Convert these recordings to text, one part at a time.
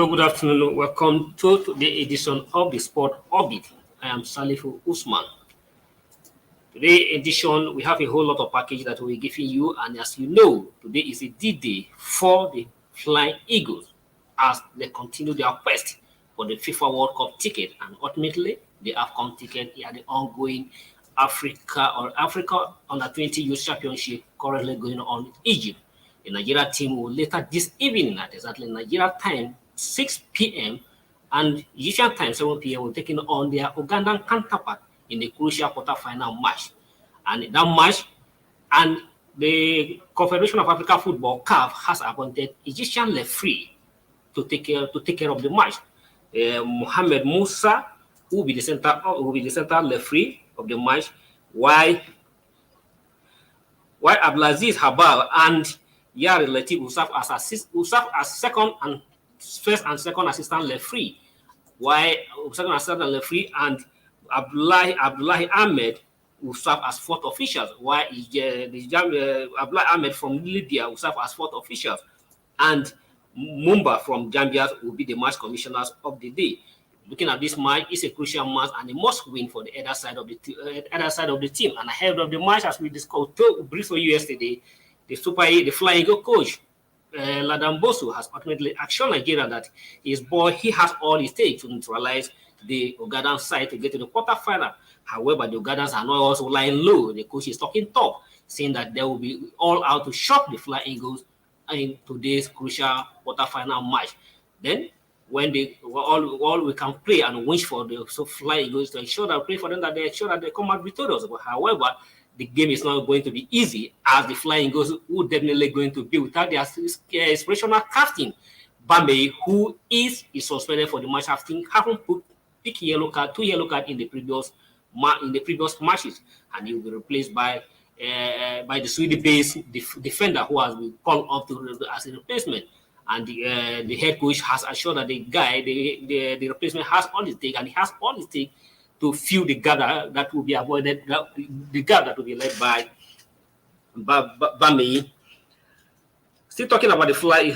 Hello, good afternoon. Welcome to the edition of the Sport Orbit. I am Salifu Usman. Today edition, we have a whole lot of package that we're giving you, and as you know, today is a D-Day for the Flying Eagles as they continue their quest for the FIFA World Cup ticket and ultimately the AFCON ticket at the ongoing Africa Under-20 Youth Championship currently going on in Egypt. The Nigeria team will later this evening at exactly Nigeria time 6 p.m. and Egyptian time 7 p.m. will take on their Ugandan counterpart in the crucial quarter-final match. And in that match, and the Confederation of African Football (CAF) has appointed Egyptian referee to take care of the match. Mohamed Musa will be the center referee of the match, while Abdulaziz Habal and Yari Latif will serve as first and second assistant referee, while second assistant referee and Abdullahi Ahmed will serve as fourth officials, while Abdullahi Ahmed from Libya will serve as fourth officials, and Mumba from Gambia will be the match commissioners of the day. Looking at this match, it's a crucial match and a must-win for the other side of the team. And ahead of the match, as we discussed briefly yesterday, the Flying Eagle coach Ladan Bosu has ultimately assured Nigeria that he has all it takes to neutralize the Ugandan side to get to the quarterfinal. However, the Ugandans are not also lying low. The coach is talking tough, saying that they will be all out to shock the Flying Eagles in today's crucial quarterfinal match. Then, when all we can pray and wish for the Flying Eagles to ensure that pray for them that they ensure that they come out victorious. But however, the game is not going to be easy, as the Flying Eagles will definitely going to be without their inspirational captain Bambe, who is suspended for the match after having put two yellow cards in the previous matches, and he will be replaced by the Sweden-based defender who has been called up as a replacement. And the head coach has assured that the replacement has all it takes, and he has all it takes to fill the gap that will be avoided, the gap that will be led by Bamei. Still talking about the Flying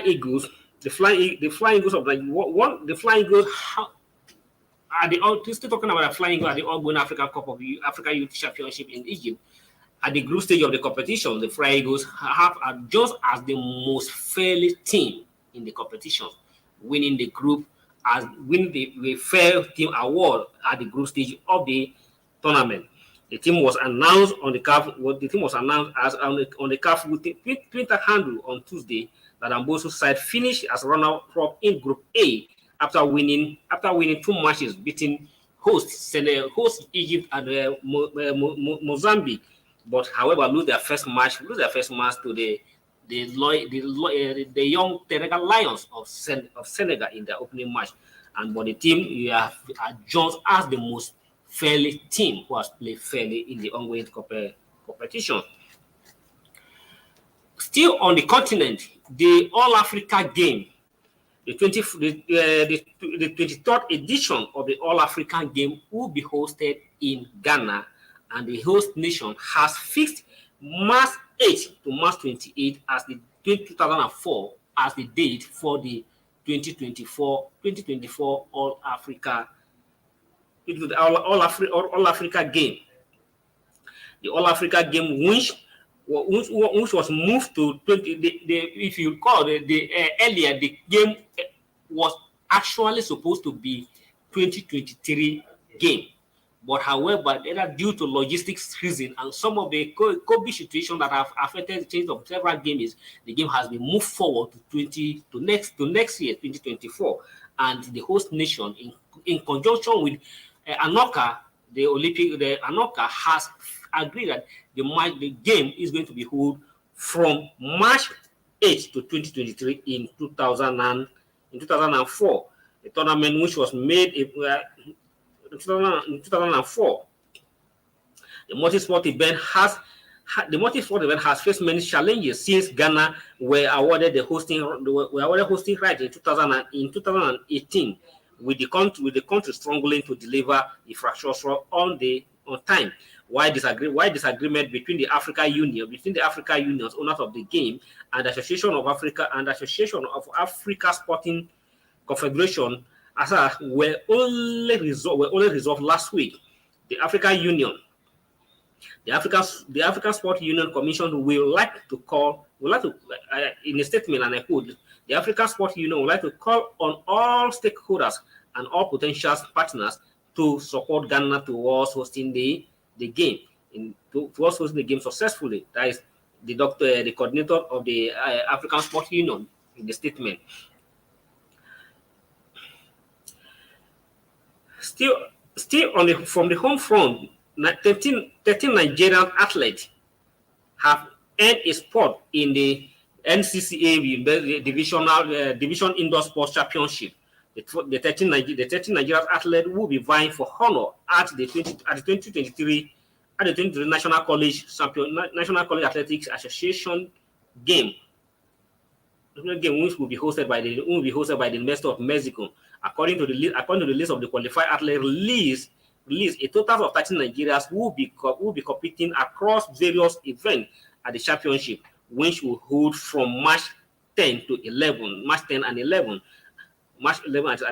Eagles. The Flying Eagles of the Flying Eagles still talking about the Flying Eagles at the ongoing Africa Cup of Africa Youth Championship in Egypt. At the group stage of the competition, the Flying Eagles have just as the most fairly team in the competition, winning the group as winning the fair team award at the group stage of the tournament. The team was announced on the CAF. The team was announced as on the CAF with the Twitter handle on Tuesday that Amboso's side finished as runner-up in Group A after winning 2 matches, beating host Egypt and Mozambique. But however, lose their first match to the young Terega Lions of Senegal in their opening match. But the team are just as the most fairly team who has played fairly in the ongoing competition. Still on the continent, the All-Africa game, the 23rd edition of the All-African game will be hosted in Ghana, and the host nation has fixed March 8 to March 28 as the 2004 as the date for the 2024 All-Africa All-Africa game. The All-Africa game, which was moved to 20. If you recall, earlier the game was actually supposed to be 2023 game. But however, due to logistics reasons and some of the COVID situation that have affected the change of several games, the game has been moved forward to next year, 2024. And the host nation, in conjunction with ANOCA, ANOCA has agreed that the game is going to be held from March 8 to 2023 in 2004. The tournament, which was made in 2004, the multi-sport event has faced many challenges since Ghana were awarded hosting rights in 2018, with the country struggling to deliver infrastructure on time. Why disagreement between the Africa Union's owners of the game and the Association of Africa and the Association of Africa Sporting Confederation were only resolved last week. The African Union, the African Sport Union Commission will like to in a statement, and I quote, the African Sport Union would like to call on all stakeholders and all potential partners to support Ghana towards hosting the game towards hosting the game successfully. That is the coordinator of the African Sport Union in the statement. Still from the home front, 13 Nigerian athletes have earned a spot in the NCCA Division Indoor Sports Championship. The 13 Nigerian athletes will be vying for honor at the 2023 National College Athletics Association game, which will be hosted by the University of Mexico. According to the list of the qualified athletes released, a total of 13 Nigerians will be competing across various events at the championship, which will hold from March 10 and 11 at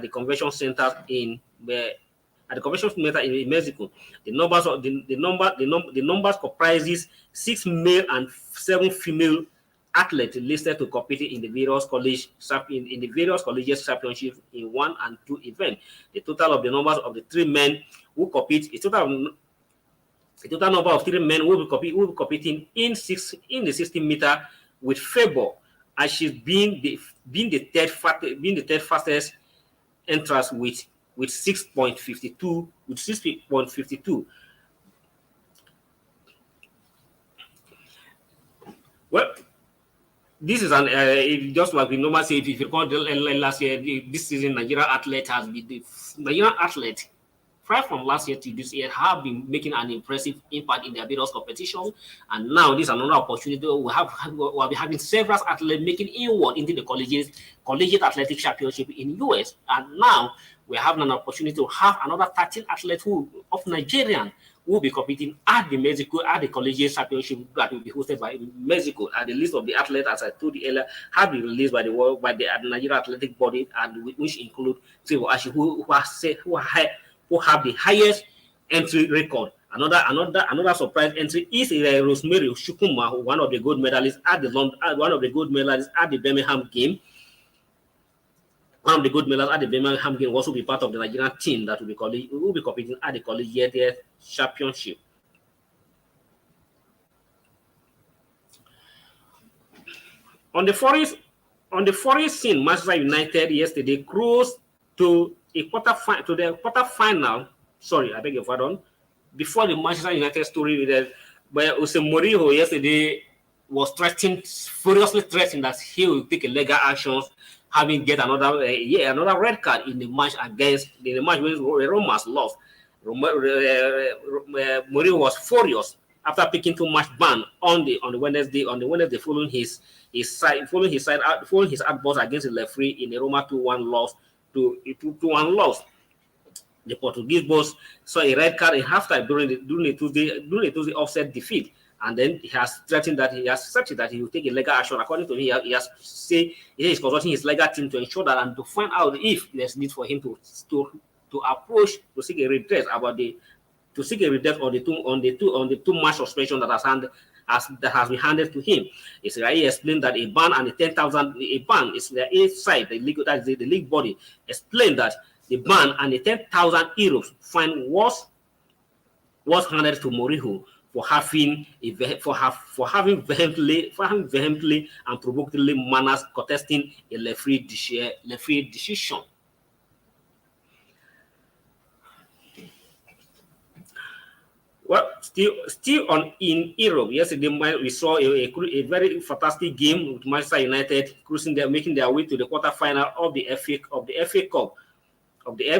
the convention center in Mexico. The numbers comprises 6 male and 7 female athletes listed to compete in the various colleges championships in 1 and 2 events. The total of the numbers of the 3 men who compete, a total number of 3 men will be competing in the 60-meter with Favour, as she's being the third fastest entrance with 6.52. Well, this is just like we normally say. If you recall last year, this season, Nigerian athlete has been the Nigerian athlete. Right from last year to this year, have been making an impressive impact in their various competitions, and now this is another opportunity. We'll be having several athletes making inward into the collegiate athletic championship in US, and now we're having an opportunity to have another 13 athletes of Nigerian who will be competing at the collegiate championship that will be hosted by Mexico. And the list of the athletes, as I told you earlier, have been released by the Nigerian Athletic Body, and which include Favour Ashi, who have the highest entry record. Another surprise entry is Rosemary Shukuma, one of the gold medalists at the Birmingham game. One of the gold medals at the Birmingham game will also be part of the Nigerian team that will be competing at the collegiate championship. On the foreign scene, Manchester United yesterday cruised to the quarterfinal. Sorry, I beg your pardon. Before the Manchester United story, where Jose Mourinho yesterday was furiously threatening that he will take a legal action, having get another red card in the match where Roma lost. Mourinho was furious after picking too much ban on the Wednesday following his outburst against the referee in the Roma 2-1 loss. The Portuguese boss saw a red card in halftime during the Tuesday offset defeat, and then he has threatened that he has accepted that he will take a legal action. According to him, he has said he is consulting his legal team to ensure that and to find out if there's need for him to approach to seek a redress on the 2-match suspension that has been handed to him. He explained that a ban is the side, the league body explained that the ban and the 10,000 euros fine was handed to Mourinho for having vehemently and provocatively manners contesting a referee decision. Well, still in Europe, yesterday we saw a very fantastic game with Manchester United making their way to the quarterfinal of the FA Cup. And this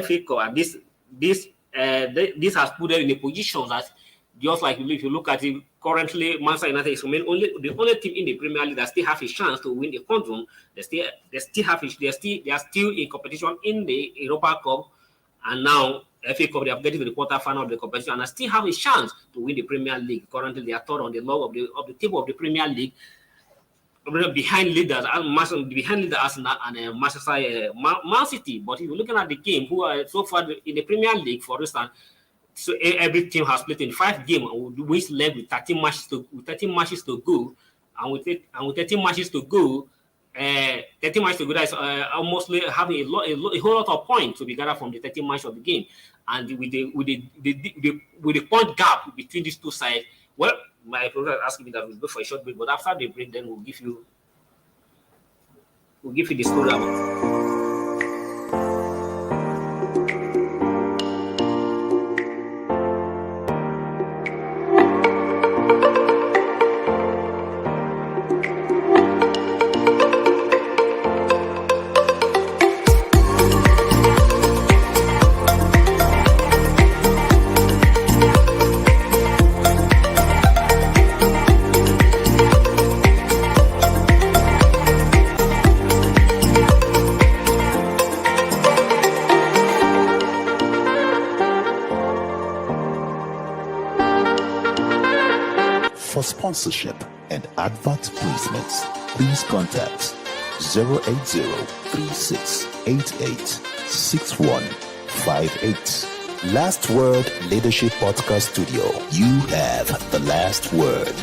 has put them in a position that, just like if you look at it currently, Manchester United is the only team in the Premier League that still have a chance to win the control. They are still in competition in the Europa Cup, And now FA Cup, they are getting to the quarterfinal of the competition, and I still have a chance to win the Premier League. Currently, they are third on the log of the table of the Premier League, behind leaders Arsenal and Man City. But if you're looking at the game, who are so far in the Premier League, for instance, so every team has played in 5 games, which left with 13 matches to go, and with 13 matches to go, 30 matches to go, that's almost having a whole lot of points to be gathered from the 30 matches of the game. And with the point gap between these two sides, well, my producer is asking me that we'll go for a short break, but after the break, then we'll give you the story about. For sponsorship and advert placements, please contact 080-3688-6158. Last Word Leadership Podcast Studio. You have the last word.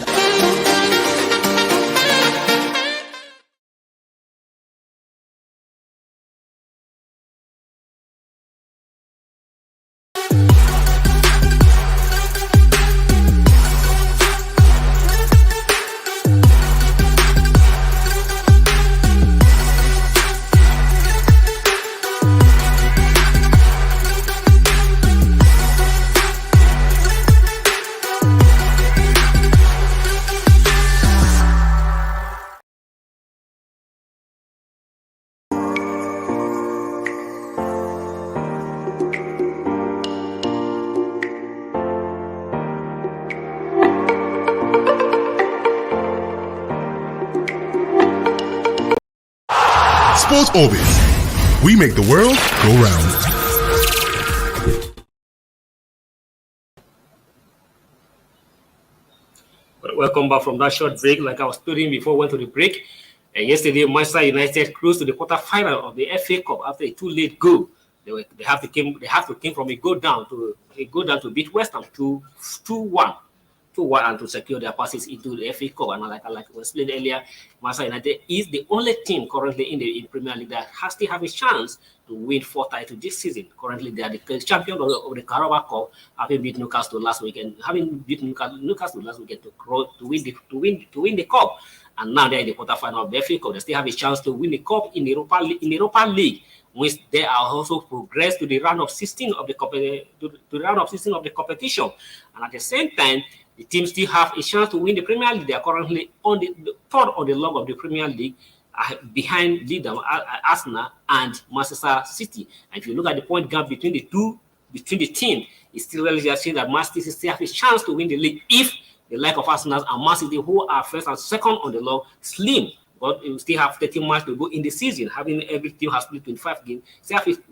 Sports Orbit. We make the world go round. Welcome back from that short break. Like I was telling before we went to the break, and yesterday Manchester United close to the quarterfinal of the FA Cup after a too late goal. They have to came from a go down to beat West Ham 2-1. And to secure their passes into the FA Cup. And like I explained earlier, Manchester United is the only team currently in the Premier League that still have a chance to win 4 titles this season. Currently, they are the champion of the Carabao Cup, having beat Newcastle last weekend, to win the cup. And now they're in the quarterfinal of the FA Cup. They still have a chance to win the cup in the Europa League, which they are also progressed to the round of 16 of the competition. And at the same time, the teams still have a chance to win the Premier League. They are currently on the third on the log of the Premier League, behind leader Arsenal and Manchester City. And if you look at the point gap between the teams, it's still really just saying that Manchester City still have a chance to win the league if the like of Arsenal and Man City, who are first and second on the log, slim. But you still have 13 matches to go in the season. Having every team has played 25 games, still have 13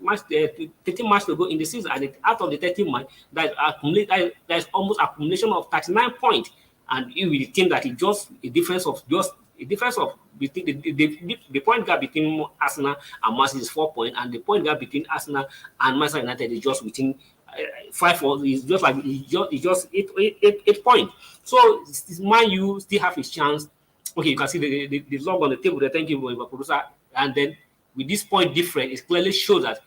matches to go in the season. And out of the 13 matches, that is almost accumulation of 39 points. And with the team that is just a difference of between the point gap between Arsenal and Man City is 4 points, and the point gap between Arsenal and Manchester United is just within 5 or it's just 8 points. So Man U still have a chance. Okay, you can see the log on the table there. Thank you, my producer. And then with this point difference, it clearly shows that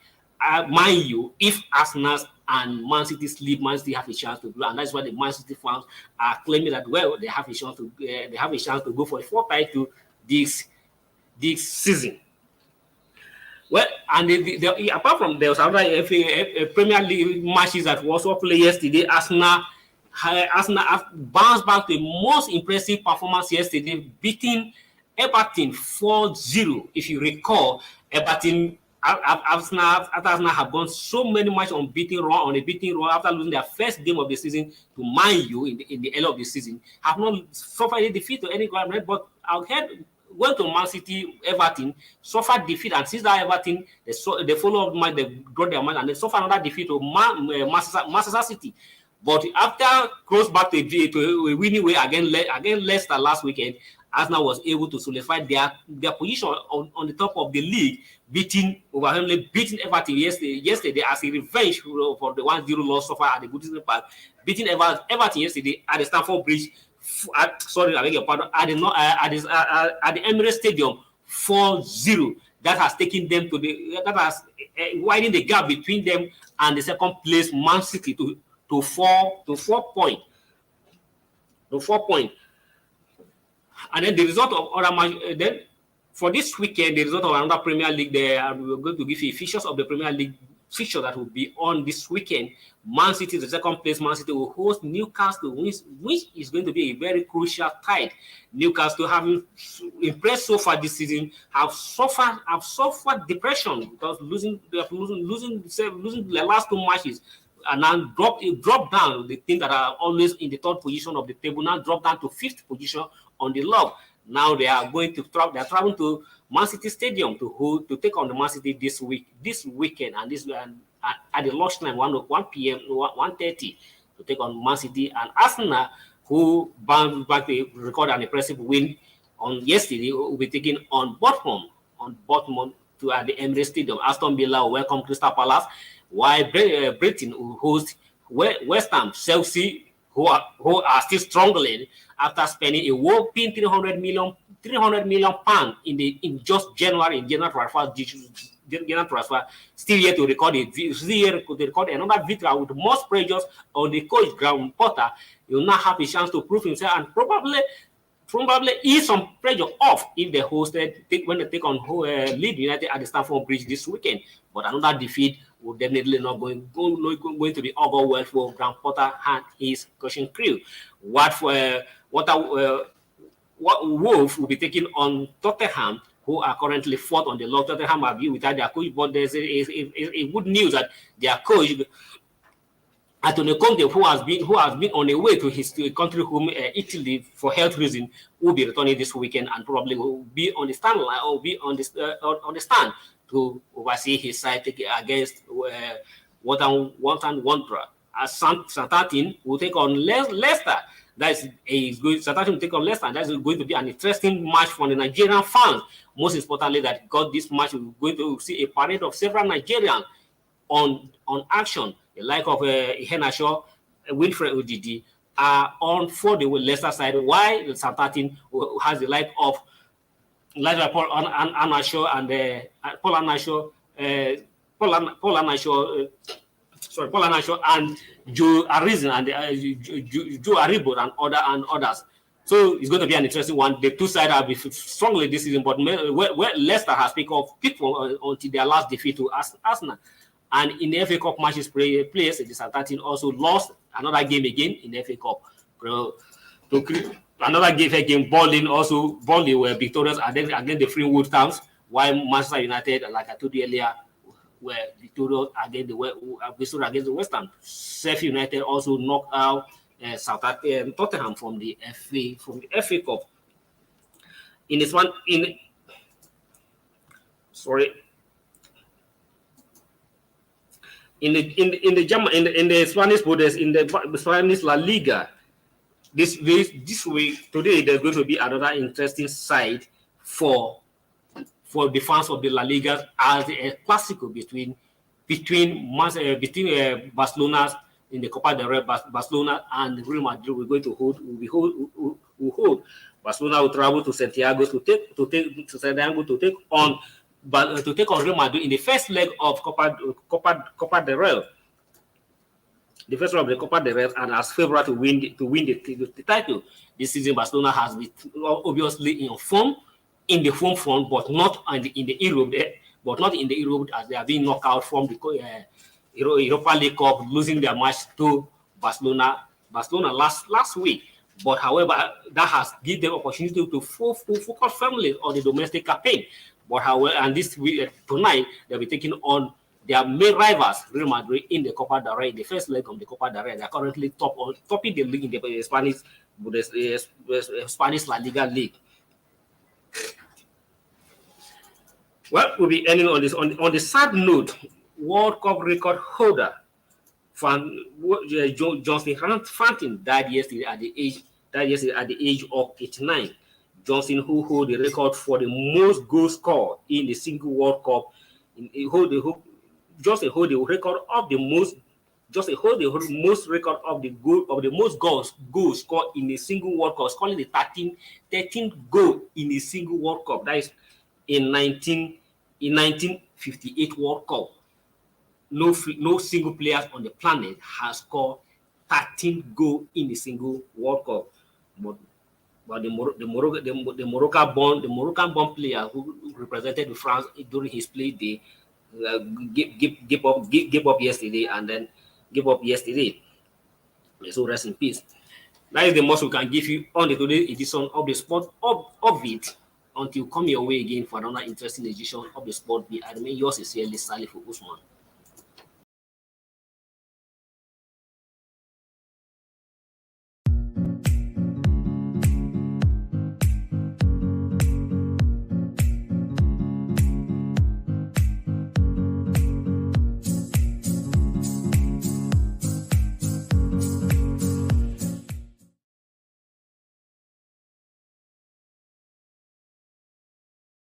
Man U, if Arsenal and Man City sleep, Man City have a chance to do, and that's why the Man City fans are claiming that they have a chance to go for the 4th title this season. Well, and apart from there was another Premier League matches that was also played yesterday. Arsenal have bounced back to the most impressive performance yesterday, beating Everton 4-0. If you recall, Arsenal have gone so many matches on a beating run after losing their first game of the season to Man U in the early of the season. Have not suffered any defeat to any government, but I heard went to Man City, Everton, suffered defeat, and since that Everton, they follow up match, they got their match, and they suffered another defeat to Manchester City. But after close back to a winning way against Leicester last weekend, Arsenal was able to solidify their position on the top of the league, beating Everton yesterday as a revenge for the 1-0 loss suffered at the Goodison Park, beating Everton yesterday at the Stamford Bridge. At the Emirates Stadium 4-0. That has taken them widened the gap between them and the second place Man City to 4 points. And then the result of other match. Then for this weekend, the result of another Premier League, we're going to give you fixtures of the Premier League fixture that will be on this weekend. Man City, the second place, Man City will host Newcastle, which is going to be a very crucial tie. Newcastle, having impressed so far this season, have suffered depression because losing the last two matches, and now drop down. The team that are always in the third position of the table now drop down to fifth position on the log. Now they are going to traveling to Man City Stadium to take on the Man City this weekend, and at the lunchtime 1 p.m. 1:30 to take on Man City. And Arsenal, who bounced back to record an impressive win on yesterday, will be taking on Bournemouth to at the Emirates Stadium. Aston Villa will welcome Crystal Palace, while Brighton will host West Ham. Chelsea, who are still struggling after spending a whopping 300 million pounds in just January transfer, still yet to record another victory with most pressures on the coach Graham Potter. He will now have a chance to prove himself and probably ease some pressure off if they when they take on Leeds United at the Stamford Bridge this weekend. But another defeat will definitely not going to be over well for Graham Potter and his coaching crew. Wolves will be taking on Tottenham, who are currently fourth on the log. Tottenham have been without their coach, but there's a good news that their coach Antonio Conte, who has been on the way to his country home, Italy, for health reasons, will be returning this weekend and probably will be on the stand or be on the stand to oversee his side against Wolverhampton Wanderers. As Southampton will take on Leicester. Southampton will take on Leicester. That's going to be an interesting match for the Nigerian fans. Most importantly, that this match we're going to see a parade of several Nigerians on action. The like of Iheanacho, Wilfred Odidi are on for the Leicester side, while Southampton has the like of Paul Anasho and Paul Anasho and Joe Arisen and Joe Aribo and others. So it's going to be an interesting one. The two sides have been strongly this season, but Leicester has picked up people until their last defeat to Arsenal. And in the FA Cup matches players, the Southampton also lost another game again in the FA Cup. Another game, Burnley were victorious against the Freewood Towns, while Manchester United, like I told you earlier, were victorious against the West Ham. Sheffield United also knocked out Tottenham from the FA Cup. In the Spanish Bundesliga, in the Spanish La Liga, this week today there's going to be another interesting side for the fans of the La Liga as a Clásico between Barcelona in the Copa del Rey, Barcelona and Real Madrid. We're going to hold. Barcelona will travel to Santiago to take on Real Madrid in the first leg of Copa del Rey. The first leg of the Copa del Rey, and as favorite to win the title. This season, Barcelona has been obviously in form, in the home front, but not in the Europe, as they are being knocked out from the Europa League Cup, losing their match to Barcelona last week. But however, that has given them opportunity to focus firmly on the domestic campaign. But however, and this week tonight they'll be taking on their main rivals, Real Madrid, in the Copa del Rey, the first leg of the Copa del Rey. They are currently topping the league in the Spanish La Liga league. Well, we'll be ending on this. On the sad note, World Cup record holder Johnson Fantin died yesterday at the age of 89. Johnson, who hold the record for the most goals scored in the single World Cup, Johnson hold the record of the most. Just hold the most record of the most goals scored in a single World Cup, scoring the 13 goal in a single World Cup. That is in 1958 World Cup. No single player on the planet has scored 13 goals in a single World Cup. But the Moroccan-born player who represented France during his play day gave up yesterday, and then gave up yesterday. So rest in peace. That is the most we can give you on the today's edition of the sport of it. Until come your way again for another interesting edition of the sport. I remain yours sincerely, Salif Usman.